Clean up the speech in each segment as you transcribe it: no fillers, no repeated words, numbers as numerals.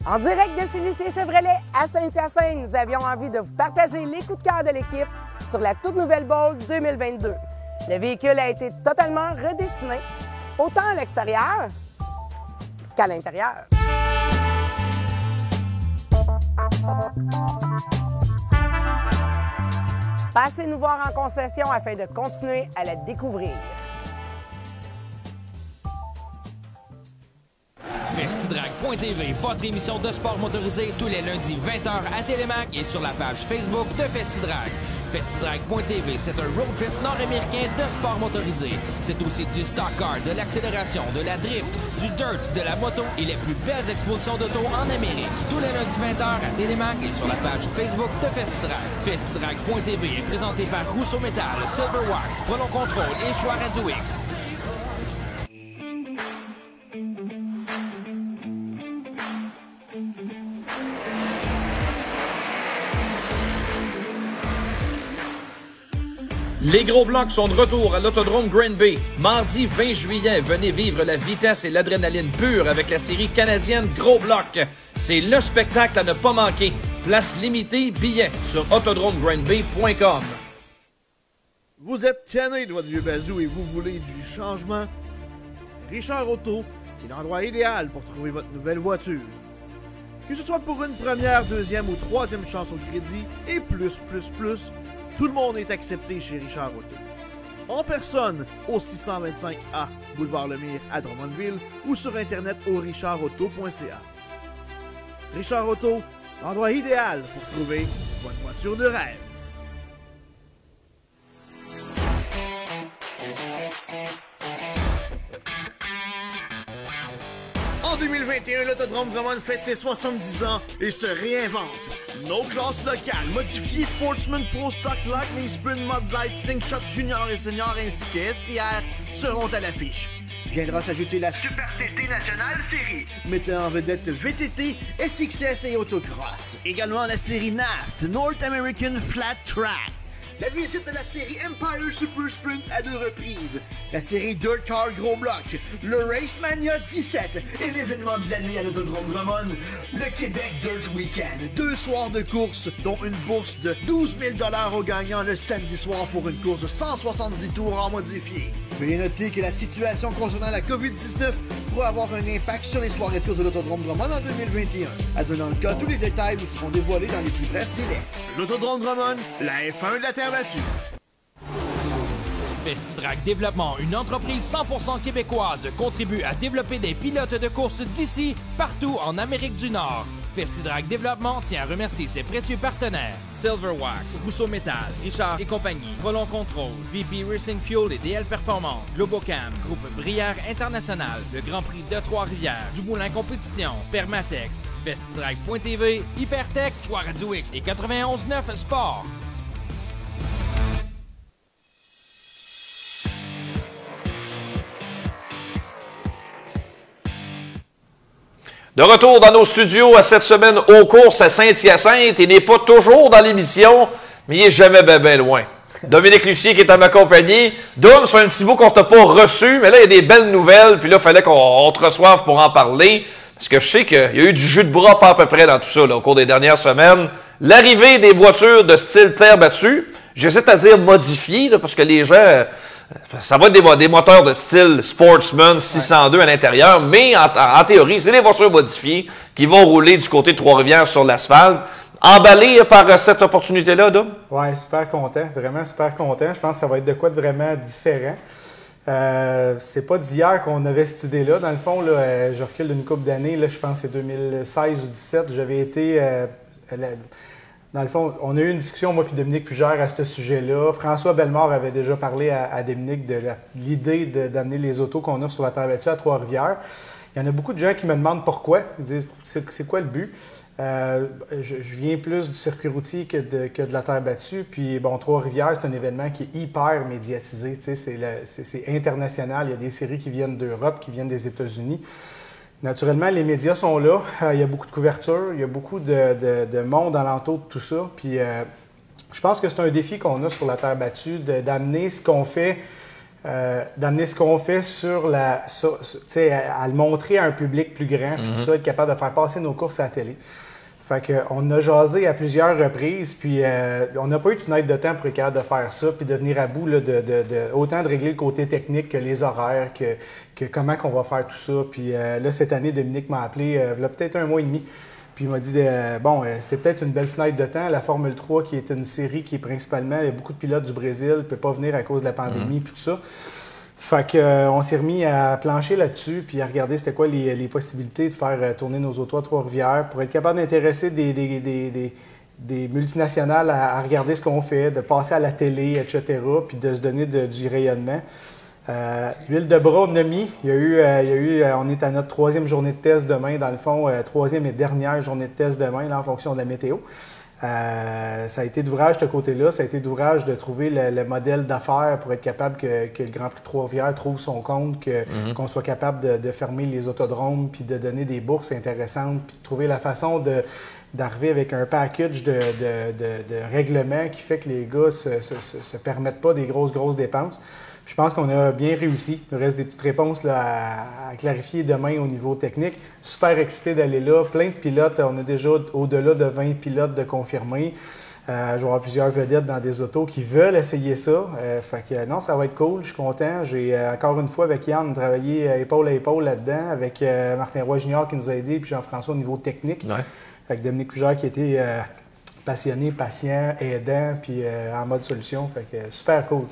En direct de chez Lycée Chevrolet à Saint-Hyacinthe, nous avions envie de vous partager les coups de cœur de l'équipe sur la toute nouvelle Bolt 2022. Le véhicule a été totalement redessiné, autant à l'extérieur qu'à l'intérieur. Passez nous voir en concession afin de continuer à la découvrir. Festidrag.tv, votre émission de sport motorisé tous les lundis 20h à Télémac et sur la page Facebook de Festidrag. Festidrag.tv, c'est un road trip nord-américain de sport motorisé. C'est aussi du stock car, de l'accélération, de la drift, du dirt, de la moto et les plus belles expositions d'auto en Amérique. Tous les lundis 20h à Télémac et sur la page Facebook de Festidrag. Festidrag.tv est présenté par Rousseau Metal, Silverwax, Prenons Contrôle et Choix Radio X. Les Gros Blocs sont de retour à l'Autodrome Green Bay. Mardi 20 juillet, venez vivre la vitesse et l'adrénaline pure avec la série canadienne Gros Blocs. C'est le spectacle à ne pas manquer. Place limitée, billets sur autodromegreenbay.com. Vous êtes tanné de votre vieux bazou et vous voulez du changement? Richard Auto, c'est l'endroit idéal pour trouver votre nouvelle voiture. Que ce soit pour une première, deuxième ou troisième chance au crédit et plus, tout le monde est accepté chez Richard Auto. En personne au 625A Boulevard Lemire à Drummondville ou sur internet au richardauto.ca. Richard Auto, l'endroit idéal pour trouver votre voiture de rêve. En 2021, l'Autodrome Drummond fête ses 70 ans et se réinvente. Nos classes locales, modifiées Sportsman Pro Stock, Lightning Sprint, Mud Light, Slingshot Junior et Senior ainsi que STR seront à l'affiche. Viendra s'ajouter la Super TT Nationale Série, mettant en vedette VTT, SXS et Autocross. Également la série NAFT, North American Flat Track. La visite de la série Empire Super Sprint à 2 reprises, la série Dirt Car Gros Bloc, le Race Mania 17 et l'événement de l'année à l'Autodrome Drummond, le Québec Dirt Weekend. 2 soirs de course, dont une bourse de 12 000 $ aux gagnants le samedi soir pour une course de 170 tours en modifié. Veuillez noter que la situation concernant la COVID-19 pourra avoir un impact sur les soirées de course de l'Autodrome Drummond en 2021. Advenant le cas, tous les détails vous seront dévoilés dans les plus brefs délais. L'Autodrome Drummond, la F1 de la Terre battue. Festidrag Développement, une entreprise 100% québécoise, contribue à développer des pilotes de course d'ici, partout en Amérique du Nord. Festidrag Développement tient à remercier ses précieux partenaires Silverwax, Rousseau Metal, Richard et compagnie, Prenons Contrôle, VP Racing Fuel et DL Performance, Globocam, Groupe Brière International, le Grand Prix de Trois-Rivières, Dumoulin Compétition, Permatex, Festidrag.tv, Hypertech, Choix Radio X et 91.9 Sport. De retour dans nos studios à cette semaine aux courses à Saint-Hyacinthe. Il n'est pas toujours dans l'émission, mais il est jamais ben loin. Dominique Lucier qui est à ma compagnie. Dom, c'est un petit bout qu'on t'a pas reçu, mais là, il y a des belles nouvelles. Puis là, il fallait qu'on te reçoive pour en parler. Parce que je sais qu'il y a eu du jus de bras pas à peu près dans tout ça là, au cours des dernières semaines. L'arrivée des voitures de style terre battue, j'hésite à dire modifiées, là, parce que les gens... Ça va être des moteurs de style Sportsman 602 à l'intérieur, mais en théorie, c'est des voitures modifiées qui vont rouler du côté de Trois-Rivières sur l'asphalte. Emballé par cette opportunité-là, Dom? Oui, super content, vraiment super content. Je pense que ça va être de quoi de vraiment différent. C'est pas d'hier qu'on avait cette idée-là. Dans le fond, là, je recule d'une couple d'années, là, je pense que c'est 2016 ou 2017, j'avais été... Dans le fond, on a eu une discussion, moi et Dominique Fugère, à ce sujet-là. François Bellemare avait déjà parlé à Dominique de l'idée d'amener les autos qu'on a sur la terre battue à Trois-Rivières. Il y en a beaucoup de gens qui me demandent pourquoi. Ils disent, c'est quoi le but? Je viens plus du circuit routier que de la terre battue. Puis, bon, Trois-Rivières, c'est un événement qui est hyper médiatisé. C'est international. Il y a des séries qui viennent d'Europe, qui viennent des États-Unis. Naturellement, les médias sont là. Il y a beaucoup de couverture. Il y a beaucoup de monde alentour de tout ça. Puis, je pense que c'est un défi qu'on a sur la terre battue d'amener ce qu'on fait d'amener ce qu'on fait à le montrer à un public plus grand, puis tout ça, être capable de faire passer nos courses à la télé. Fait qu'on a jasé à plusieurs reprises, puis on n'a pas eu de fenêtre de temps pour être capable de faire ça, puis de venir à bout là, autant de régler le côté technique que les horaires, que comment qu'on va faire tout ça. Puis là, cette année, Dominique m'a appelé, il y a peut-être 1 mois et demi, puis il m'a dit, c'est peut-être une belle fenêtre de temps. La Formule 3, qui est une série qui est principalement, il y a beaucoup de pilotes du Brésil, ne peut pas venir à cause de la pandémie, puis tout ça. Fait qu'on s'est remis à plancher là-dessus, puis à regarder c'était quoi les possibilités de faire tourner nos autos à Trois-Rivières pour être capable d'intéresser des multinationales à regarder ce qu'on fait, de passer à la télé, etc., puis de se donner du rayonnement. L'huile de bras, on a mis. On est à notre 3e journée de test demain, dans le fond, 3e et dernière journée de test demain, là, en fonction de la météo. Ça a été d'ouvrage de ce côté-là, ça a été d'ouvrage de trouver le modèle d'affaires pour être capable que le Grand Prix de Trois-Rivières trouve son compte, qu'on soit capable de fermer les autodromes, puis de donner des bourses intéressantes, puis de trouver la façon d'arriver avec un package de règlements qui fait que les gars se permettent pas des grosses dépenses. Je pense qu'on a bien réussi. Il nous reste des petites réponses là, à clarifier demain au niveau technique. Super excité d'aller là. Plein de pilotes. On a déjà au-delà de 20 pilotes de confirmés. Je vais avoir plusieurs vedettes dans des autos qui veulent essayer ça. Fait que non, ça va être cool. Je suis content. J'ai encore une fois avec Yann travaillé épaule à épaule là-dedans, avec Martin Roy Junior qui nous a aidés, puis Jean-François au niveau technique. Ouais. Avec Dominique Pugère qui était passionné, patient, aidant, puis en mode solution. Fait que super cool.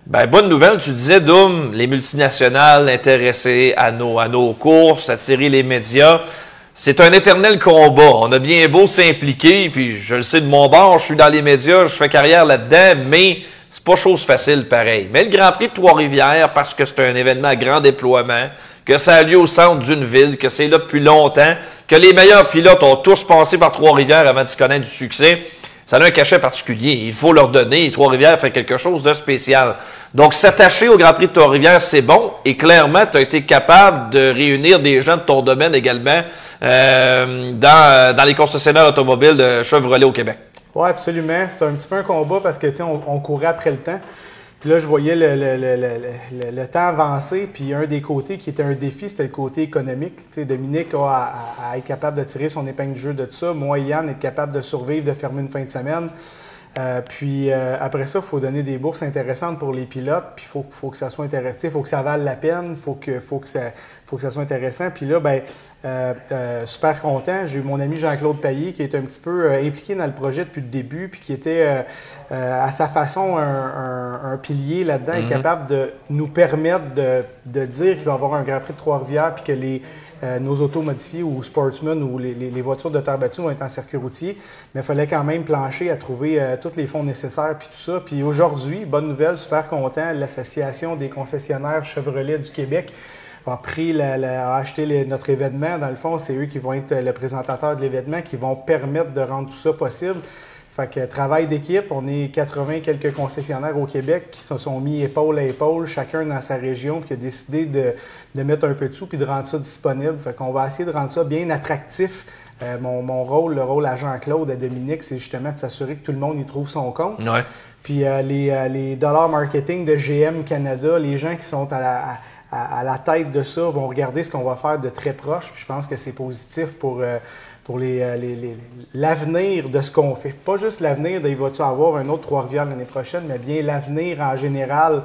Bien, bonne nouvelle. Tu disais, Doom, les multinationales intéressées à nos courses, attirer les médias. C'est un éternel combat. On a bien beau s'impliquer, puis je le sais de mon bord, je suis dans les médias, je fais carrière là-dedans, mais c'est pas chose facile pareil. Mais le Grand Prix de Trois-Rivières, parce que c'est un événement à grand déploiement, que ça a lieu au centre d'une ville, que c'est là depuis longtemps, que les meilleurs pilotes ont tous passé par Trois-Rivières avant de se connaître du succès, ça a un cachet particulier. Il faut leur donner. Et Trois-Rivières fait quelque chose de spécial. Donc, s'attacher au Grand Prix de Trois-Rivières, c'est bon. Et clairement, tu as été capable de réunir des gens de ton domaine également dans les concessionnaires automobiles de Chevrolet au Québec. Oui, absolument. C'est un petit peu un combat parce que on courait après le temps. Puis là, je voyais le temps avancer, puis un des côtés qui était un défi, c'était le côté économique. T'sais, Dominique à être capable de tirer son épingle du jeu de tout ça. Moi, Yann, être capable de survivre, de fermer une fin de semaine. Après ça, il faut donner des bourses intéressantes pour les pilotes, puis il faut que ça soit intéressant, il faut que ça vale la peine, il faut que ça soit intéressant. Puis là, super content, j'ai eu mon ami Jean-Claude Payet qui est un petit peu impliqué dans le projet depuis le début, puis qui était à sa façon un pilier là-dedans, est capable de nous permettre de dire qu'il va y avoir un Grand Prix de Trois-Rivières, puis que nos autos modifiées ou Sportsman ou les voitures de terre battue vont être en circuit routier, mais il fallait quand même plancher à trouver tous les fonds nécessaires puis tout ça. Puis aujourd'hui, bonne nouvelle, super content, l'Association des concessionnaires Chevrolet du Québec a acheté notre événement. Dans le fond, c'est eux qui vont être le présentateur de l'événement, qui vont permettre de rendre tout ça possible. Fait que travail d'équipe, on est 80 quelques concessionnaires au Québec qui se sont mis épaule à épaule, chacun dans sa région, puis qui a décidé de mettre un peu de sous puis de rendre ça disponible. Fait qu'on va essayer de rendre ça bien attractif. Mon rôle, le rôle à Jean-Claude, à Dominique, c'est justement de s'assurer que tout le monde y trouve son compte. Ouais. Puis les dollars marketing de GM Canada, les gens qui sont à la tête de ça vont regarder ce qu'on va faire de très proche. Puis je pense que c'est positif pour l'avenir de ce qu'on fait. Pas juste l'avenir de « il va-tu avoir un autre Trois-Rivières l'année prochaine », mais bien l'avenir en général.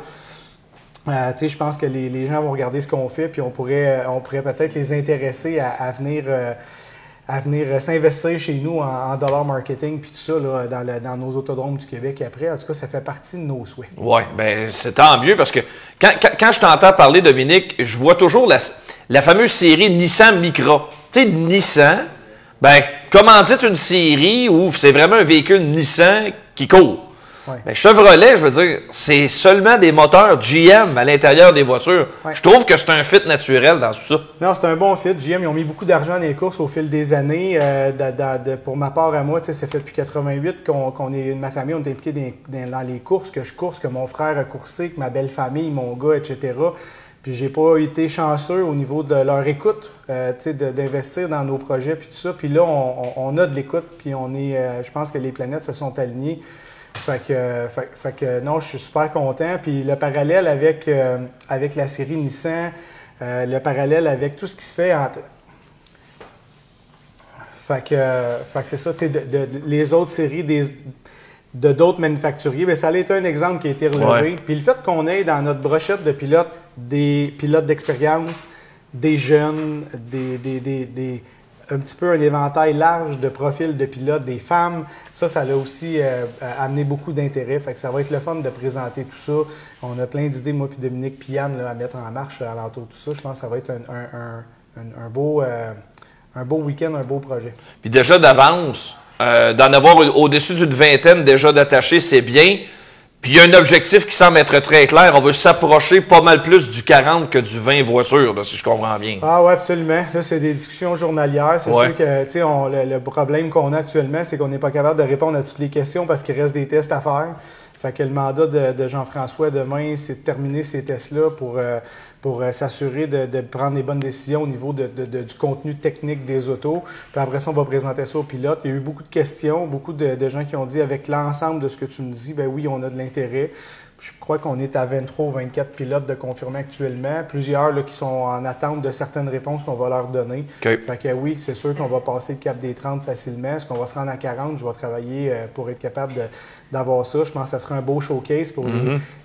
Je pense que les gens vont regarder ce qu'on fait, puis on pourrait peut-être les intéresser à venir s'investir chez nous en dollars marketing, puis tout ça là, dans nos autodromes du Québec après. En tout cas, ça fait partie de nos souhaits. Oui, bien, c'est tant mieux, parce que quand je t'entends parler, Dominique, je vois toujours la fameuse série Nissan Micra. Tu sais, Nissan... Ben, comment dire une série où c'est vraiment un véhicule Nissan qui court? Ouais. Ben, Chevrolet, je veux dire, c'est seulement des moteurs GM à l'intérieur des voitures. Ouais. Je trouve que c'est un fit naturel dans tout ça. Non, c'est un bon fit. GM, ils ont mis beaucoup d'argent dans les courses au fil des années. Pour ma part à moi, ça fait depuis 88 ma famille, on est impliqué dans les courses, que je course, que mon frère a coursé, que ma belle famille, mon gars, etc. Puis j'ai pas été chanceux au niveau de leur écoute, d'investir dans nos projets puis tout ça. Puis là, on a de l'écoute, puis je pense que les planètes se sont alignées. Fait que non, je suis super content. Puis le parallèle avec la série Nissan, le parallèle avec tout ce qui se fait entre... Fait que c'est ça, tu sais, les autres séries de d'autres manufacturiers, bien, ça a été un exemple qui a été relevé. Puis le fait qu'on ait dans notre brochette de pilotes des pilotes d'expérience, des jeunes, un petit peu un éventail large de profils de pilotes, des femmes, ça a aussi amené beaucoup d'intérêt. Fait que ça va être le fun de présenter tout ça. On a plein d'idées, moi puis Dominique puis Yann, là, à mettre en marche alentour de tout ça. Je pense que ça va être un beau week-end, un beau projet. Puis déjà d'avance, d'en avoir au-dessus d'une vingtaine déjà d'attachés, c'est bien. Puis il y a un objectif qui semble être très clair. On veut s'approcher pas mal plus du 40 que du 20 voitures, là, si je comprends bien. Ah oui, absolument. Là, c'est des discussions journalières. C'est sûr que le problème qu'on a actuellement, c'est qu'on n'est pas capable de répondre à toutes les questions parce qu'il reste des tests à faire. Fait que le mandat de Jean-François demain, c'est de terminer ces tests-là pour s'assurer de prendre les bonnes décisions au niveau du contenu technique des autos. Puis après ça, on va présenter ça aux pilotes. Il y a eu beaucoup de questions, beaucoup de gens qui ont dit, avec l'ensemble de ce que tu nous dis, ben oui, on a de l'intérêt. Je crois qu'on est à 23 ou 24 pilotes de confirmer actuellement. Plusieurs là, qui sont en attente de certaines réponses qu'on va leur donner. Okay. Fait que oui, c'est sûr qu'on va passer le cap des 30 facilement. Est-ce qu'on va se rendre à 40? Je vais travailler pour être capable d'avoir ça. Je pense que ça sera un beau showcase pour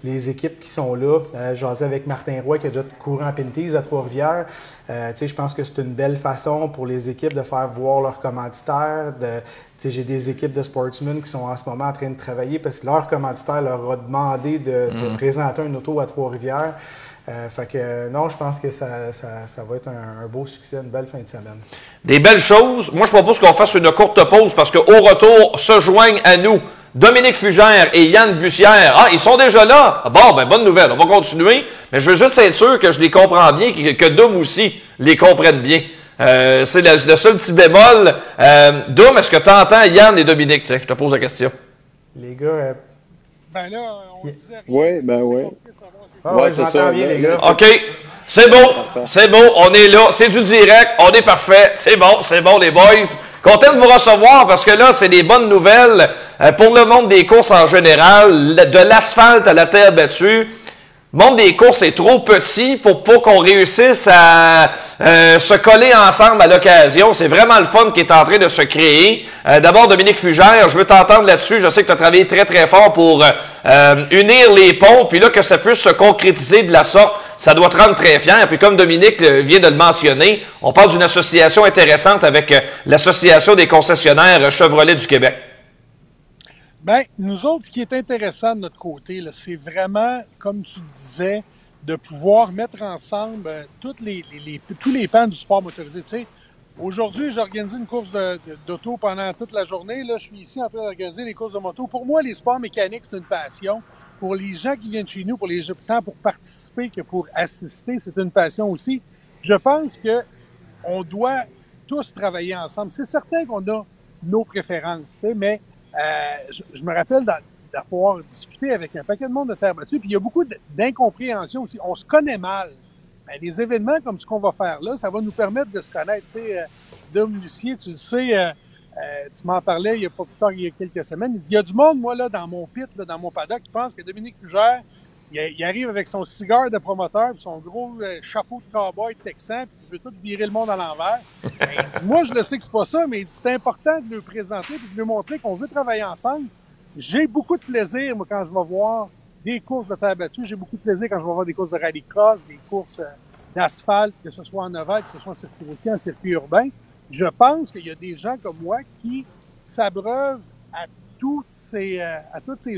les équipes qui sont là. J'asais avec Martin Roy qui a déjà couru en Pinties à Trois-Rivières. Je pense que c'est une belle façon pour les équipes de faire voir leurs commanditaires. J'ai des équipes de sportsmen qui sont en ce moment en train de travailler parce que leur commanditaire leur a demandé de présenter une auto à Trois-Rivières. Fait que non, je pense que ça va être un beau succès, une belle fin de semaine. Des belles choses. Moi, je propose qu'on fasse une courte pause parce qu'au retour, se joignent à nous Dominique Fugère et Yann Bussière. Ah, ils sont déjà là? Bon, ben bonne nouvelle. On va continuer. Mais je veux juste être sûr que je les comprends bien, que Dom aussi les comprenne bien. C'est le seul petit bémol. Dom, est-ce que tu entends Yann et Dominique? Tiens, je te pose la question. Les gars... Ben là, on disait rien. Oui, ben oui. Ah ouais, j'entends bien, les gars. OK. C'est beau. C'est beau. On est là. C'est du direct. On est parfait. C'est bon, les boys. Content de vous recevoir parce que là, c'est des bonnes nouvelles pour le monde des courses en général. De l'asphalte à la terre battue. Le monde des courses est trop petit pour pas qu'on réussisse à se coller ensemble à l'occasion. C'est vraiment le fun qui est en train de se créer. D'abord, Dominique Fugère, je veux t'entendre là-dessus. Je sais que tu as travaillé très, très fort pour unir les ponts. Puis là, que ça puisse se concrétiser de la sorte, ça doit te rendre très fier. Puis comme Dominique vient de le mentionner, on parle d'une association intéressante avec l'Association des concessionnaires Chevrolet du Québec. Bien, nous autres, ce qui est intéressant de notre côté, c'est vraiment, comme tu le disais, de pouvoir mettre ensemble tous les pans du sport motorisé. Tu sais, aujourd'hui, j'ai organisé une course d'auto pendant toute la journée. Là, je suis ici en train d'organiser les courses de moto. Pour moi, les sports mécaniques, c'est une passion. Pour les gens qui viennent chez nous, tant pour participer que pour assister, c'est une passion aussi. Je pense qu'on doit tous travailler ensemble. C'est certain qu'on a nos préférences, tu sais, mais je me rappelle d'avoir discuté avec un paquet de monde de terre battue, puis il y a beaucoup d'incompréhension aussi. On se connaît mal. Ben, les événements comme ce qu'on va faire là, ça va nous permettre de se connaître. Tu sais, Dom Lucier, tu le sais, tu m'en parlais il y a pas plus tard, il y a quelques semaines. Il dit, il y a du monde, moi, là, dans mon pit, là, dans mon paddock, qui pense que Dominique Fugère, il arrive avec son cigare de promoteur, puis son gros chapeau de cowboy texan, puis il veut tout virer le monde à l'envers. Ben, il dit, moi, je le sais que c'est pas ça, mais il dit, c'est important de le présenter et de lui montrer qu'on veut travailler ensemble. J'ai beaucoup de plaisir, moi, quand je vais voir des courses de terre battue. J'ai beaucoup de plaisir quand je vais voir des courses de rallycross, des courses d'asphalte, que ce soit en ovale, que ce soit en circuit routier, en circuit urbain. Je pense qu'il y a des gens comme moi qui s'abreuvent à toutes ces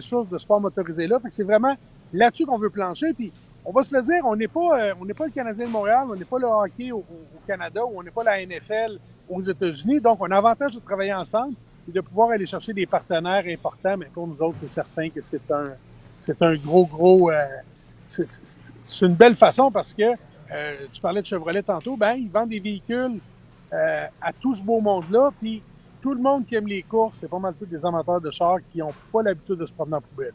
sources de sport motorisé-là. Fait que c'est vraiment là-dessus qu'on veut plancher. Puis, on va se le dire, on n'est pas le Canadien de Montréal, on n'est pas le hockey au Canada, ou on n'est pas la NFL aux États-Unis. Donc, on a l'avantage de travailler ensemble et de pouvoir aller chercher des partenaires importants. Mais pour nous autres, c'est certain que c'est un gros... c'est une belle façon parce que tu parlais de Chevrolet tantôt. Ben, ils vendent des véhicules à tout ce beau monde-là. Puis, tout le monde qui aime les courses, c'est pas mal tous des amateurs de chars qui n'ont pas l'habitude de se promener en poubelle.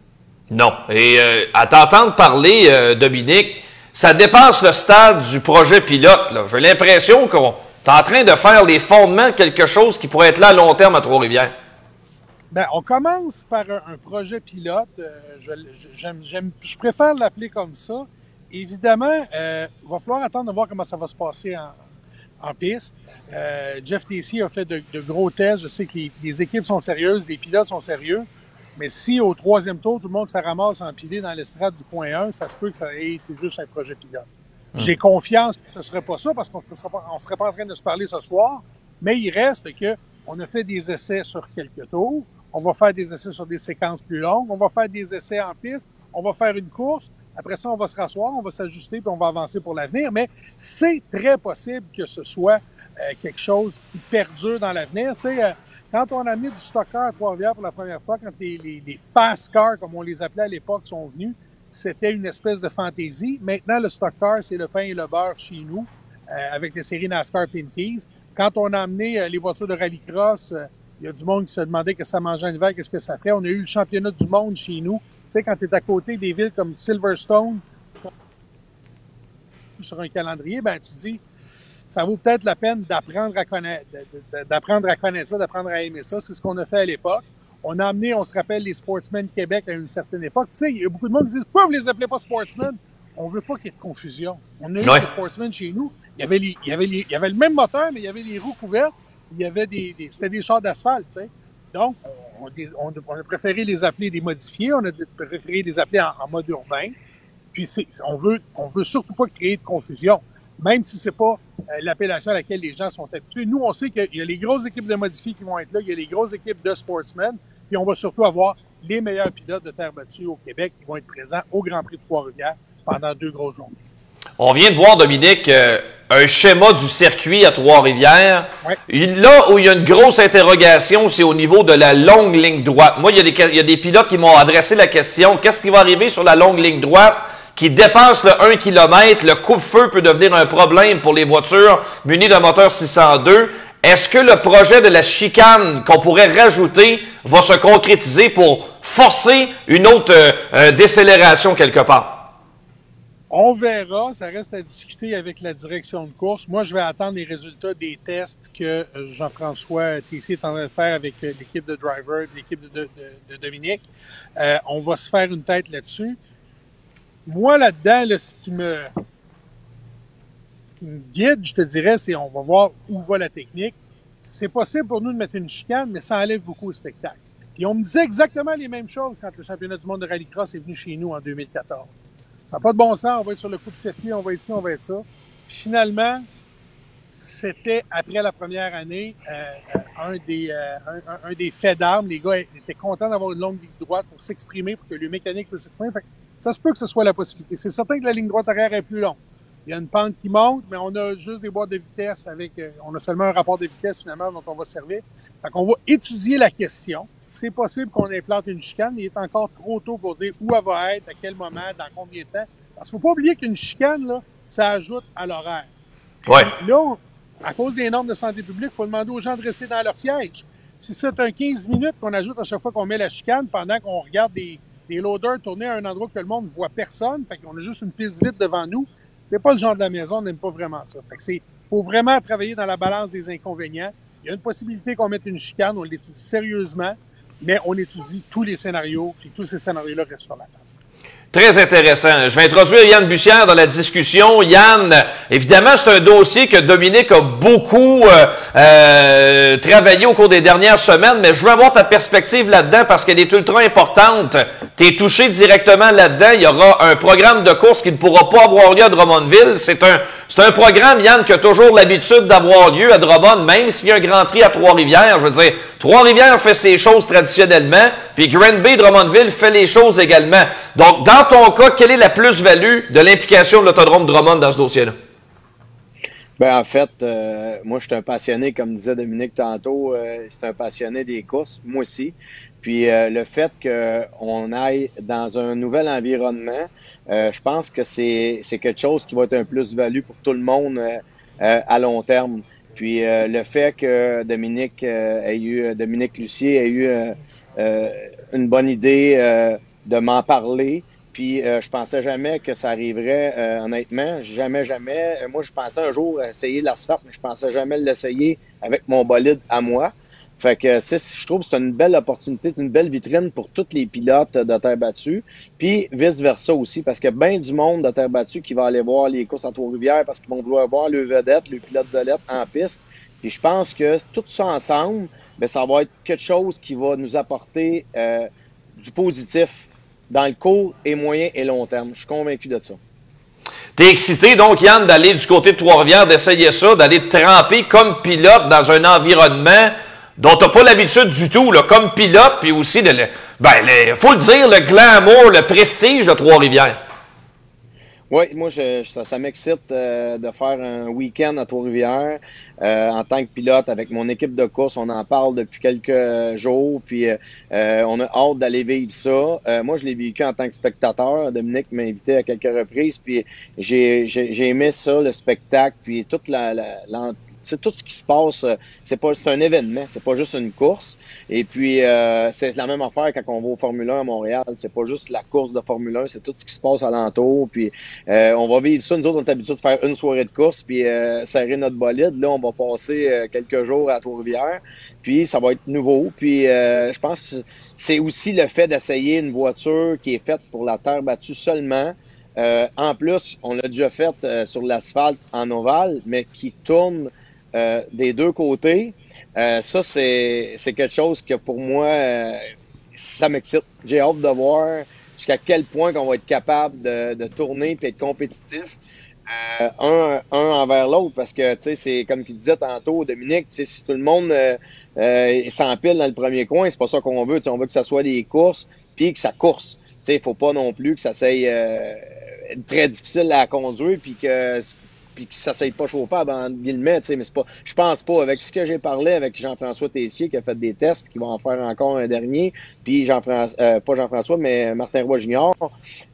Non. Et à t'entendre parler, Dominique, ça dépasse le stade du projet pilote. J'ai l'impression qu'on est en train de faire les fondements de quelque chose qui pourrait être là à long terme à Trois-Rivières. Ben, on commence par un projet pilote. Je préfère l'appeler comme ça. Évidemment, il va falloir attendre de voir comment ça va se passer en piste. Jeff Tacey a fait de gros tests. Je sais que les équipes sont sérieuses, les pilotes sont sérieux. Mais si au 3e tour, tout le monde se ramasse empilé dans l'estrade du point 1, ça se peut que ça ait été juste un projet pilote. J'ai confiance que ce ne serait pas ça parce qu'on ne serait pas en train de se parler ce soir. Mais il reste qu'on a fait des essais sur quelques tours. On va faire des essais sur des séquences plus longues. On va faire des essais en piste. On va faire une course. Après ça, on va se rasseoir, on va s'ajuster puis on va avancer pour l'avenir. Mais c'est très possible que ce soit quelque chose qui perdure dans l'avenir. Tu sais, quand on a amené du stock car à Trois-Rivières pour la première fois, quand les fast cars, comme on les appelait à l'époque, sont venus, c'était une espèce de fantaisie. Maintenant, le stock car, c'est le pain et le beurre chez nous, avec les séries NASCAR Pinties. Quand on a amené les voitures de rallycross, il y a du monde qui se demandait que ça mangeait en hiver, qu'est-ce que ça ferait. On a eu le championnat du monde chez nous. Tu sais, quand tu es à côté des villes comme Silverstone, sur un calendrier, ben tu dis, ça vaut peut-être la peine d'apprendre à connaître, ça, d'apprendre à aimer ça. C'est ce qu'on a fait à l'époque. On a amené, on se rappelle, les Sportsmen Québec à une certaine époque. Tu sais, il y a beaucoup de monde qui disent, pourquoi vous les appelez pas Sportsmen? On veut pas qu'il y ait de confusion. On a eu les Sportsmen chez nous. Il y avait le même moteur, mais il y avait les roues couvertes. C'était des chars d'asphalte, tu sais. Donc, on a préféré les appeler des modifiés, on a préféré les appeler en mode urbain. Puis on veut surtout pas créer de confusion, même si c'est pas l'appellation à laquelle les gens sont habitués. Nous, on sait qu'il y a les grosses équipes de modifiés qui vont être là, il y a les grosses équipes de sportsmen, puis on va surtout avoir les meilleurs pilotes de terre battue au Québec qui vont être présents au Grand Prix de Trois-Rivières pendant 2 grosses journées. On vient de voir, Dominique, un schéma du circuit à Trois-Rivières. Ouais. Là où il y a une grosse interrogation, c'est au niveau de la longue ligne droite. Moi, il y a des pilotes qui m'ont adressé la question, qu'est-ce qui va arriver sur la longue ligne droite qui dépasse le 1 km? Le coupe-feu peut devenir un problème pour les voitures munies d'un moteur 602. Est-ce que le projet de la chicane qu'on pourrait rajouter va se concrétiser pour forcer une autre décélération quelque part? On verra, ça reste à discuter avec la direction de course. Moi, je vais attendre les résultats des tests que Jean-François Tessier est en train de faire avec l'équipe de driver, l'équipe de Dominique. On va se faire une tête là-dessus. Moi, là-dedans, là, ce qui me guide, je te dirais, c'est on va voir où va la technique. C'est possible pour nous de mettre une chicane, mais ça enlève beaucoup au spectacle. Et on me disait exactement les mêmes choses quand le championnat du monde de rallycross est venu chez nous en 2014. Ça n'a pas de bon sens, on va être sur le coup de circuit, on va être ci, on va être ça. Puis finalement, c'était, après la première année, un des faits d'armes. Les gars étaient contents d'avoir une longue ligne droite pour s'exprimer, pour que le mécanique puisse s'exprimer. Fait que ça se peut que ce soit la possibilité. C'est certain que la ligne droite arrière est plus longue. Il y a une pente qui monte, mais on a juste des boîtes de vitesse avec... on a seulement un rapport de vitesse, finalement, dont on va se servir. Fait qu'on va étudier la question. C'est possible qu'on implante une chicane, mais il est encore trop tôt pour dire où elle va être, à quel moment, dans combien de temps. Parce qu'il ne faut pas oublier qu'une chicane, là, ça ajoute à l'horaire. Ouais. Là, à cause des normes de santé publique, il faut demander aux gens de rester dans leur siège. Si c'est un 15 minutes qu'on ajoute à chaque fois qu'on met la chicane, pendant qu'on regarde des loaders tourner à un endroit que le monde ne voit personne, fait qu'on a juste une piste vide devant nous, c'est pas le genre de la maison, on n'aime pas vraiment ça. Fait que faut vraiment travailler dans la balance des inconvénients. Il y a une possibilité qu'on mette une chicane, on l'étudie sérieusement, mais on étudie tous les scénarios, puis tous ces scénarios-là restent sur la table. Très intéressant. Je vais introduire Yann Bussière dans la discussion. Yann, évidemment, c'est un dossier que Dominique a beaucoup travaillé au cours des dernières semaines, mais je veux avoir ta perspective là-dedans parce qu'elle est ultra importante. Tu es touché directement là-dedans. Il y aura un programme de course qui ne pourra pas avoir lieu à Drummondville. C'est un programme, Yann, qui a toujours l'habitude d'avoir lieu à Drummond, même s'il y a un Grand Prix à Trois-Rivières. Je veux dire, Trois-Rivières fait ses choses traditionnellement, puis Granby, Drummondville fait les choses également. Donc, dans ton cas, quelle est la plus-value de l'implication de l'Autodrome Drummond dans ce dossier-là? Ben en fait, moi, je suis un passionné, comme disait Dominique tantôt, c'est un passionné des courses, moi aussi. Puis le fait qu'on aille dans un nouvel environnement, je pense que c'est quelque chose qui va être un plus-value pour tout le monde à long terme. Puis le fait que Dominique Lucier ait eu une bonne idée de m'en parler, puis je pensais jamais que ça arriverait, honnêtement, jamais. Moi, je pensais un jour essayer l'asphalte, mais je pensais jamais l'essayer avec mon bolide à moi. Fait que je trouve que c'est une belle opportunité, une belle vitrine pour tous les pilotes de terre battue, puis vice-versa aussi, parce qu'il y a bien du monde de terre battue qui va aller voir les courses à Trois-Rivières parce qu'ils vont vouloir voir le vedette, le pilote vedette en piste. Puis je pense que tout ça ensemble, bien, ça va être quelque chose qui va nous apporter du positif dans le court et moyen et long terme. Je suis convaincu de ça. T'es excité, donc, Yann, d'aller du côté de Trois-Rivières, d'essayer ça, d'aller te tremper comme pilote dans un environnement dont tu n'as pas l'habitude du tout, là, comme pilote, puis aussi, faut le dire, le glamour, le prestige de Trois-Rivières. Oui, moi, ça m'excite de faire un week-end à Trois-Rivières en tant que pilote avec mon équipe de course. On en parle depuis quelques jours, puis on a hâte d'aller vivre ça. Moi, je l'ai vécu en tant que spectateur. Dominique m'a invité à quelques reprises, puis j'ai aimé ça, le spectacle, puis toute c'est tout ce qui se passe, c'est un événement, c'est pas juste une course. Et puis, c'est la même affaire quand on va au Formule 1 à Montréal. C'est pas juste la course de Formule 1, c'est tout ce qui se passe alentour. Puis, on va vivre ça. Nous autres, on est habitués de faire une soirée de course, puis serrer notre bolide. Là, on va passer quelques jours à Trois-Rivières. Puis, ça va être nouveau. Puis, je pense que c'est aussi le fait d'essayer une voiture qui est faite pour la terre battue seulement. En plus, on l'a déjà fait sur l'asphalte en ovale, mais qui tourne des deux côtés. Ça, c'est quelque chose que pour moi, ça m'excite. J'ai hâte de voir jusqu'à quel point on va être capable de tourner et être compétitif un envers l'autre. Parce que, tu sais, c'est comme tu disais tantôt, Dominique, si tout le monde s'empile dans le premier coin, c'est pas ça qu'on veut. On veut que ça soit des courses puis que ça course. Il ne faut pas non plus que ça soit très difficile à conduire puis que ça ne s'aille pas chauffable, en guillemets, mais c'est pas. Je pense pas. Avec ce que j'ai parlé avec Jean-François Tessier, qui a fait des tests, puis qui va en faire encore un dernier, puis pas Jean-François, mais Martin Roy Junior,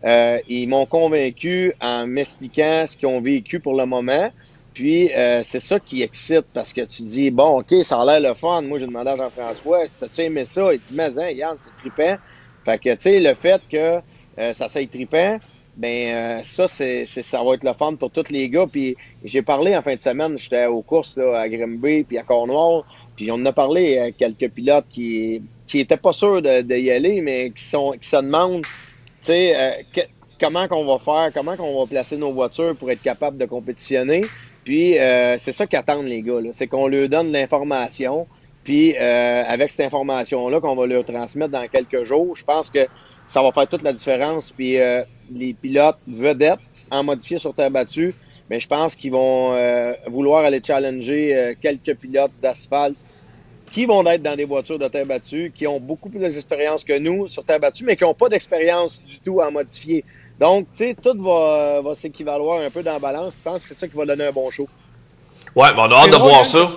ils m'ont convaincu en m'expliquant ce qu'ils ont vécu pour le moment. Puis, c'est ça qui excite, parce que tu dis, bon, OK, ça a l'air le fun. Moi, j'ai demandé à Jean-François, t'as-tu aimé ça? Il dit, mais hein, Yann, c'est trippant. Fait que, tu sais, le fait que ça soit trippant, ben ça va être le fun pour tous les gars. Puis j'ai parlé en fin de semaine, j'étais aux courses là, à Grimby puis à Cornwall, puis on en a parlé à quelques pilotes qui étaient pas sûrs d'y aller, mais qui se demandent, tu sais, comment qu'on va faire, comment qu'on va placer nos voitures pour être capable de compétitionner. Puis c'est ça qu'attendent les gars, là, c'est qu'on leur donne l'information. Puis avec cette information-là qu'on va leur transmettre dans quelques jours, je pense que ça va faire toute la différence. Puis les pilotes vedettes en modifié sur terre battue, mais je pense qu'ils vont vouloir aller challenger quelques pilotes d'asphalte qui vont être dans des voitures de terre battue, qui ont beaucoup plus d'expérience que nous sur terre battue, mais qui n'ont pas d'expérience du tout en modifié. Donc, tu sais, tout va s'équivaloir un peu dans la balance. Je pense que c'est ça qui va donner un bon show. Ouais, mais on a hâte de voir ça.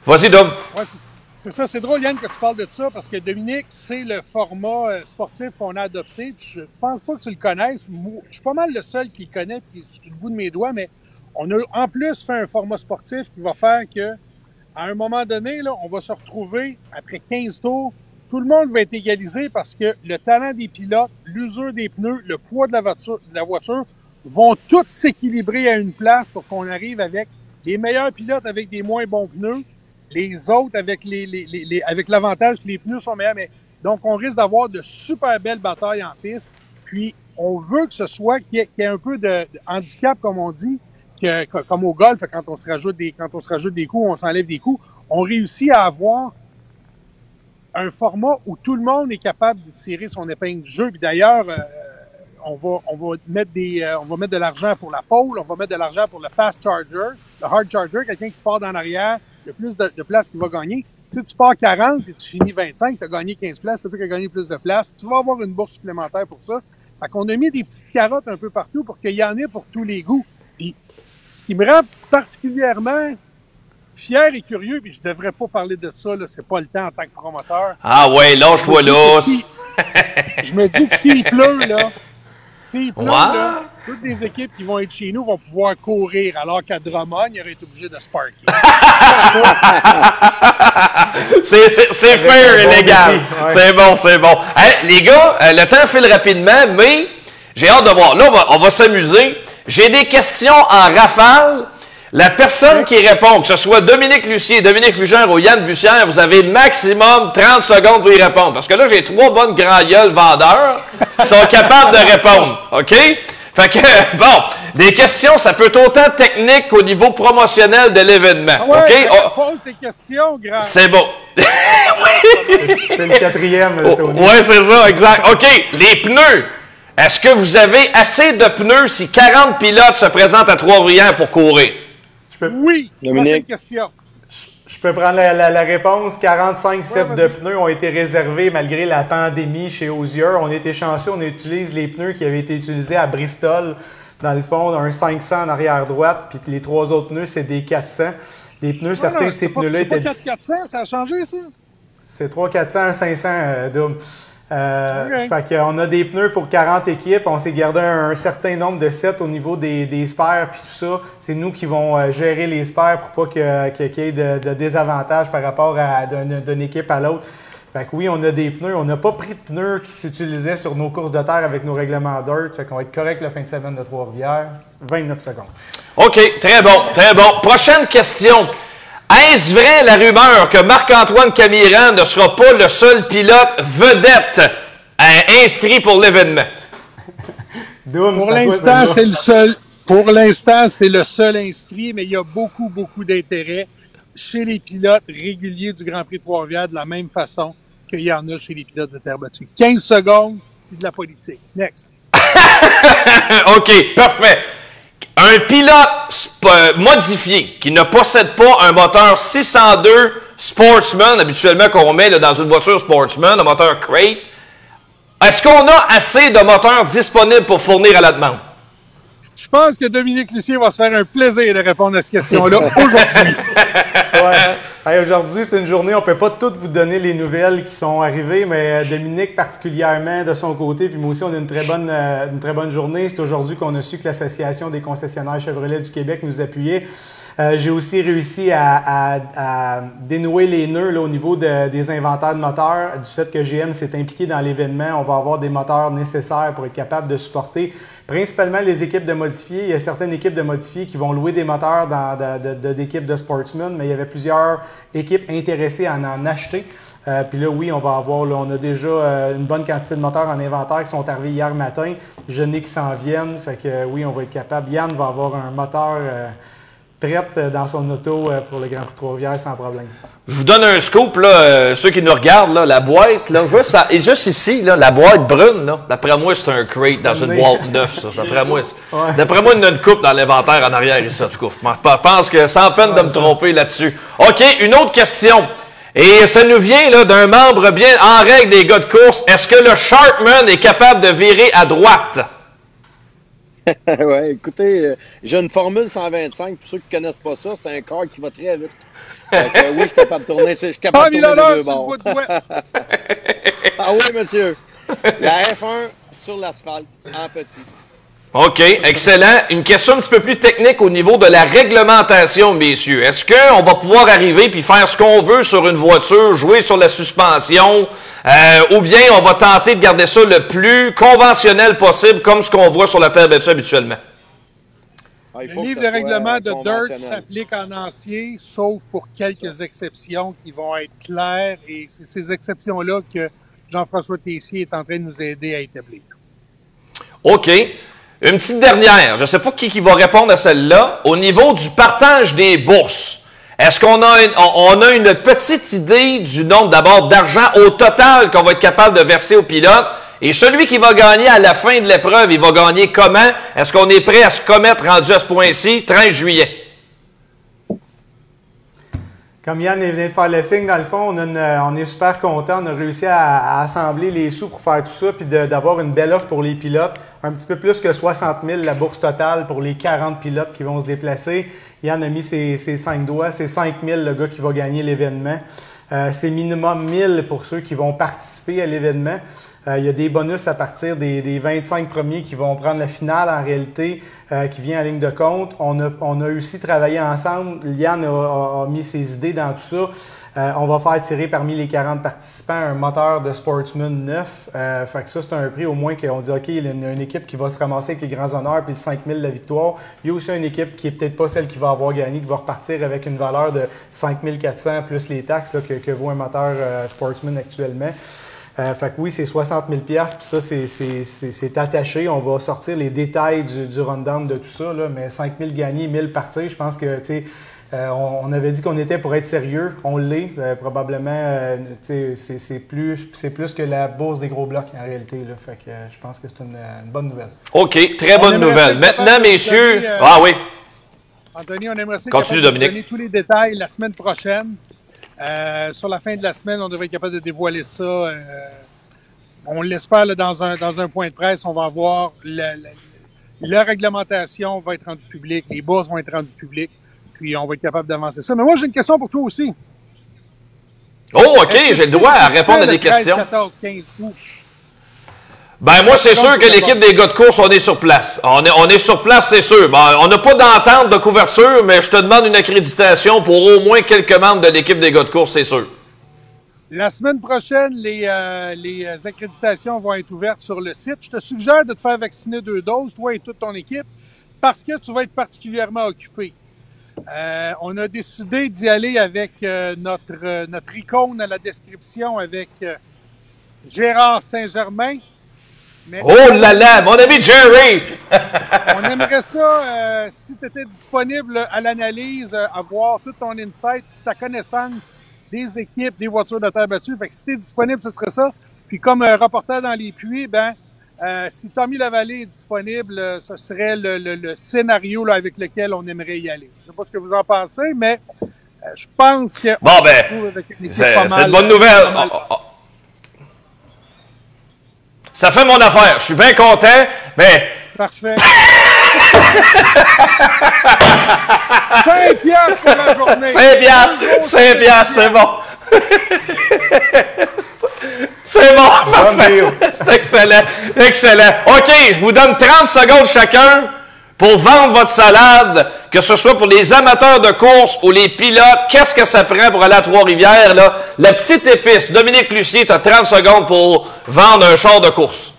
Vas-y, Dom. Ouais, c'est ça, c'est drôle, Yann, que tu parles de ça, parce que Dominique, c'est le format sportif qu'on a adopté. Puis je pense pas que tu le connaisses. Je suis pas mal le seul qui le connaît, puis sur le bout de mes doigts, mais on a en plus fait un format sportif qui va faire que, à un moment donné, là, on va se retrouver, après 15 tours, tout le monde va être égalisé parce que le talent des pilotes, l'usure des pneus, le poids de la voiture vont tous s'équilibrer à une place pour qu'on arrive avec les meilleurs pilotes avec des moins bons pneus, les autres avec avec l'avantage que les pneus sont meilleurs. Mais, donc, on risque d'avoir de super belles batailles en piste. Puis, on veut que ce soit qu'il y ait un peu de handicap, comme on dit, comme au golf, quand on se rajoute des coups, on s'enlève des coups. On réussit à avoir un format où tout le monde est capable d'y tirer son épingle du jeu. Puis d'ailleurs, on va mettre de l'argent pour la pole, on va mettre de l'argent pour le fast charger, le hard charger, quelqu'un qui part dans l'arrière, le plus de places qui va gagner. Tu sais, tu pars 40 et tu finis 25, tu as gagné 15 places, c'est toi qui as gagné plus de places. Tu vas avoir une bourse supplémentaire pour ça. Fait qu'on a mis des petites carottes un peu partout pour qu'il y en ait pour tous les goûts. Puis, ce qui me rend particulièrement fier et curieux, puis je devrais pas parler de ça, là, c'est pas le temps en tant que promoteur. Ah ouais, lâche-toi là. Je me dis que s'il pleut, là, toutes les équipes qui vont être chez nous vont pouvoir courir, alors qu'à Drummond, ils auraient été obligés de se parker. c'est fair et légal. Ouais. C'est bon. Hey, les gars, le temps file rapidement, mais j'ai hâte de voir. Là, on va s'amuser. J'ai des questions en rafale. La personne qui répond, que ce soit Dominique Lucier, Dominique Fugère ou Yann Bussière, vous avez maximum 30 secondes pour y répondre. Parce que là, j'ai 3 bonnes grand gueules vendeurs qui sont capables de répondre. OK? Fait que, bon, des questions, ça peut être autant technique qu'au niveau promotionnel de l'événement. Ouais, OK? pose des questions, grand. C'est bon. C'est le 4e, Tony. Oui, c'est ça, exact. OK, les pneus. Est-ce que vous avez assez de pneus si 40 pilotes se présentent à Trois-Rivières pour courir? Oui, Dominique. Question. Je peux prendre la réponse. 45 sets de pneus ont été réservés malgré la pandémie chez Osier. On était chanceux, on utilise les pneus qui avaient été utilisés à Bristol. Dans le fond, un 500 en arrière droite, puis les 3 autres pneus, c'est des 400. Des pneus, certains de ces pneus-là étaient... C'est pas 400, ça a changé, ça? C'est 3 400, un 500, Dom. Fait qu'on a des pneus pour 40 équipes. On s'est gardé un certain nombre de sets au niveau des spares puis tout ça. C'est nous qui vont gérer les spares pour pas qu'il y ait de désavantages par rapport à d'une équipe à l'autre. Fait que oui, on a des pneus. On n'a pas pris de pneus qui s'utilisaient sur nos courses de terre avec nos règlements dirt. Fait qu'on va être correct la fin de semaine de Trois-Rivières. 29 secondes. OK, très bon, très bon. Prochaine question. Est-ce vrai la rumeur que Marc-Antoine Camiran ne sera pas le seul pilote vedette inscrit pour l'événement? Pour l'instant, c'est le seul. Pour l'instant, c'est le seul inscrit, mais il y a beaucoup, beaucoup d'intérêt chez les pilotes réguliers du Grand Prix de Trois-Rivières de la même façon qu'il y en a chez les pilotes de terre battue. 15 secondes, puis de la politique. Next. OK, parfait. Un pilote modifié qui ne possède pas un moteur 602 Sportsman, habituellement qu'on met là, dans une voiture Sportsman, un moteur Crate, est-ce qu'on a assez de moteurs disponibles pour fournir à la demande? Je pense que Dominique Lucier va se faire un plaisir de répondre à cette question-là aujourd'hui. Ouais. Aujourd'hui, c'est une journée, on ne peut pas toutes vous donner les nouvelles qui sont arrivées, mais Dominique particulièrement de son côté, puis moi aussi, on a une très bonne journée. C'est aujourd'hui qu'on a su que l'Association des concessionnaires Chevrolet du Québec nous appuyait. J'ai aussi réussi à dénouer les nœuds là, au niveau des inventaires de moteurs. Du fait que GM s'est impliqué dans l'événement, on va avoir des moteurs nécessaires pour être capable de supporter principalement les équipes de modifiés. Il y a certaines équipes de modifiés qui vont louer des moteurs d'équipes de Sportsman, mais il y avait plusieurs équipes intéressées à en acheter. Puis là, oui, on va avoir, là, on a déjà une bonne quantité de moteurs en inventaire qui sont arrivés hier matin. Je n'ai qui s'en viennent. Fait que oui, on va être capable. Yann va avoir un moteur prête dans son auto pour le Grand Prix de Trois-Rivières sans problème. Je vous donne un scoop, là, ceux qui nous regardent, là, la boîte, là, juste ici, là, la boîte brune, là, d'après moi, c'est un crate dans une boîte neuve, ça. D'après moi, il y en a une coupe dans l'inventaire en arrière, ici, du coup. Je pense que sans peine de me tromper là-dessus. OK, une autre question. Et ça nous vient là d'un membre bien en règle des gars de course. Est-ce que le Sharkman est capable de virer à droite? Oui, écoutez, j'ai une formule 125. Pour ceux qui ne connaissent pas ça, c'est un car qui va très vite. Oui, je suis capable de tourner, les deux bords. Ah oui, monsieur. La F1 sur l'asphalte, en petit. OK, excellent. Une question un petit peu plus technique au niveau de la réglementation, messieurs. Est-ce qu'on va pouvoir arriver puis faire ce qu'on veut sur une voiture, jouer sur la suspension, ou bien on va tenter de garder ça le plus conventionnel possible, comme ce qu'on voit sur la terre battue habituellement? Le livre de règlement de Dirt s'applique en entier, sauf pour quelques exceptions qui vont être claires, et c'est ces exceptions-là que Jean-François Tessier est en train de nous aider à établir. OK. Une petite dernière. Je ne sais pas qui va répondre à celle-là. Au niveau du partage des bourses, est-ce qu'on a une petite idée du nombre d'abord d'argent au total qu'on va être capable de verser aux pilotes? Et celui qui va gagner à la fin de l'épreuve, il va gagner comment? Est-ce qu'on est prêt à se commettre rendu à ce point-ci, 13 juillet? Comme Yann vient de faire le signe, dans le fond, on est super content. On a réussi à assembler les sous pour faire tout ça, puis d'avoir une belle offre pour les pilotes. Un petit peu plus que 60 000 la bourse totale pour les 40 pilotes qui vont se déplacer. Yann a mis ses 5 doigts. C'est 5 000 le gars qui va gagner l'événement. C'est minimum 1 000 pour ceux qui vont participer à l'événement. Il y a des bonus à partir des 25 premiers qui vont prendre la finale en réalité, qui vient en ligne de compte. On a aussi travaillé ensemble. Liane a mis ses idées dans tout ça. On va faire tirer parmi les 40 participants un moteur de Sportsman 9. Fait que ça, c'est un prix au moins qu'on dit, OK, il y a une équipe qui va se ramasser avec les grands honneurs puis le 5 000 la victoire. Il y a aussi une équipe qui est peut-être pas celle qui va avoir gagné, qui va repartir avec une valeur de 5 400 plus les taxes là, que vaut un moteur Sportsman actuellement. Fait que oui, c'est 60 000 $, puis ça, c'est attaché. On va sortir les détails du rundown de tout ça, là, mais 5 000 gagnés, 1 000 parties, je pense que, tu sais, on avait dit qu'on était pour être sérieux. On l'est. Probablement, c'est plus que la bourse des gros blocs en réalité. Là. Fait que je pense que c'est une bonne nouvelle. OK, très bonne nouvelle. Maintenant, messieurs... Ah oui. Anthony, on aimerait ça continue, Dominique. Donner tous les détails la semaine prochaine. Sur la fin de la semaine, on devrait être capable de dévoiler ça. On l'espère dans un point de presse. On va avoir la réglementation va être rendue publique. Les bourses vont être rendues publiques. Puis on va être capable d'avancer ça. Mais moi, j'ai une question pour toi aussi. Oh, OK, j'ai le droit à répondre à des questions. 14, 15 août. Ben moi, c'est sûr que l'équipe des gars de course, on est sur place. On est sur place, c'est sûr. Ben, on n'a pas d'entente de couverture, mais je te demande une accréditation pour au moins quelques membres de l'équipe des gars de course, c'est sûr. La semaine prochaine, les accréditations vont être ouvertes sur le site. Je te suggère de te faire vacciner 2 doses, toi et toute ton équipe, parce que tu vas être particulièrement occupé. On a décidé d'y aller avec notre icône à la description avec Gérard Saint-Germain. Mais oh là là, mon ami Jerry! On aimerait ça, si tu étais disponible à l'analyse, avoir tout ton insight, ta connaissance des équipes, des voitures de terre battue. Fait que si tu es disponible, ce serait ça. Puis comme reporter dans les puits, si Tommy Lavallée est disponible, ce serait le scénario là, avec lequel on aimerait y aller. Je ne sais pas ce que vous en pensez, mais je pense que... Bon, c'est une bonne nouvelle. Ça fait mon affaire. Je suis bien content, mais... Parfait. 5 piastres pour la journée. 5 piastres, c'est bon. C'est bon, parfait. C'est excellent, excellent. OK, je vous donne 30 secondes chacun pour vendre votre salade, que ce soit pour les amateurs de course ou les pilotes. Qu'est-ce que ça prend pour aller à Trois-Rivières, là? La petite épice. Dominique Lucier, tu as 30 secondes pour vendre un char de course.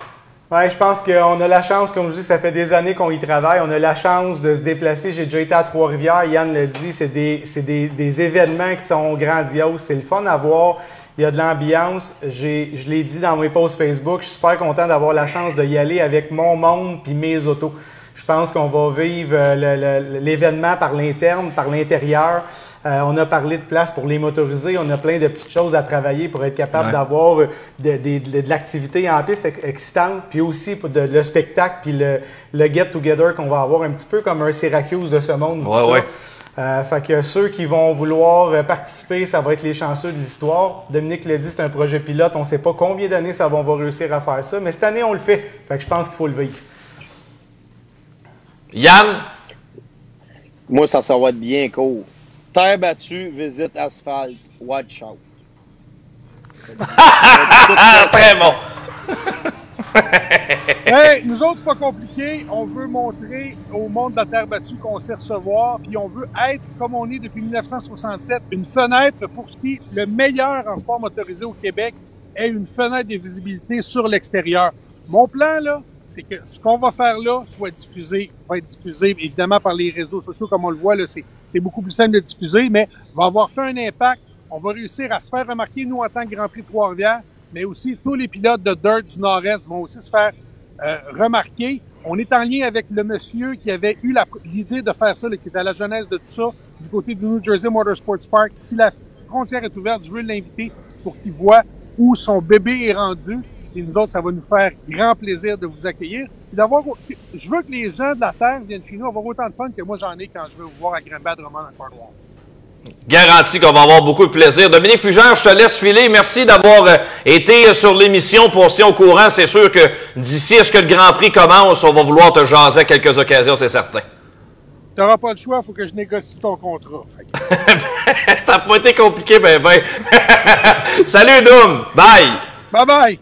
Oui, je pense qu'on a la chance, comme je dis, ça fait des années qu'on y travaille. On a la chance de se déplacer. J'ai déjà été à Trois-Rivières. Yann l'a dit, c'est des événements qui sont grandioses. C'est le fun à voir. Il y a de l'ambiance. Je l'ai dit dans mes posts Facebook. Je suis super content d'avoir la chance d'y aller avec mon monde puis mes autos. Je pense qu'on va vivre l'événement par l'interne, par l'intérieur. On a parlé de place pour les motorisés. On a plein de petites choses à travailler pour être capable d'avoir de l'activité en piste excitante. Puis aussi pour le spectacle, puis le get-together qu'on va avoir un petit peu comme un Syracuse de ce monde. Fait que ceux qui vont vouloir participer, ça va être les chanceux de l'histoire. Dominique l'a dit, c'est un projet pilote. On ne sait pas combien d'années on va réussir à faire ça. Mais cette année, on le fait. Fait que je pense qu'il faut le vivre. Yann? Moi, ça va être bien court. Terre battue, visite asphalte, watch out. Très bon. Hey, nous autres, c'est pas compliqué. On veut montrer au monde de la terre battue qu'on sait recevoir, puis on veut être, comme on est depuis 1967, une fenêtre pour ce qui est le meilleur en sport motorisé au Québec, est une fenêtre de visibilité sur l'extérieur. Mon plan, là, c'est que ce qu'on va faire là va être diffusé évidemment par les réseaux sociaux, comme on le voit, là, c'est beaucoup plus simple de diffuser, mais va avoir fait un impact. On va réussir à se faire remarquer, nous, en tant que Grand Prix de Trois-Rivières, mais aussi tous les pilotes de Dirt du Nord-Est vont aussi se faire remarquer. On est en lien avec le monsieur qui avait eu l'idée de faire ça, là, qui est à la genèse de tout ça, du côté du New Jersey Motorsports Park. Si la frontière est ouverte, je veux l'inviter pour qu'il voit où son bébé est rendu. Et nous autres, ça va nous faire grand plaisir de vous accueillir. Et je veux que les gens de la Terre viennent chez nous avoir autant de fun que moi j'en ai quand je vais vous voir à Grimby, Drummond, à Cornwall. Garanti qu'on va avoir beaucoup de plaisir. Dominique Fugère, je te laisse filer. Merci d'avoir été sur l'émission pour se tenir au courant. C'est sûr que d'ici à ce que le Grand Prix commence, on va vouloir te jaser à quelques occasions, c'est certain. Tu n'auras pas le choix, il faut que je négocie ton contrat. Ça n'a pas été compliqué, ben. Salut, Doom. Bye. Bye-bye.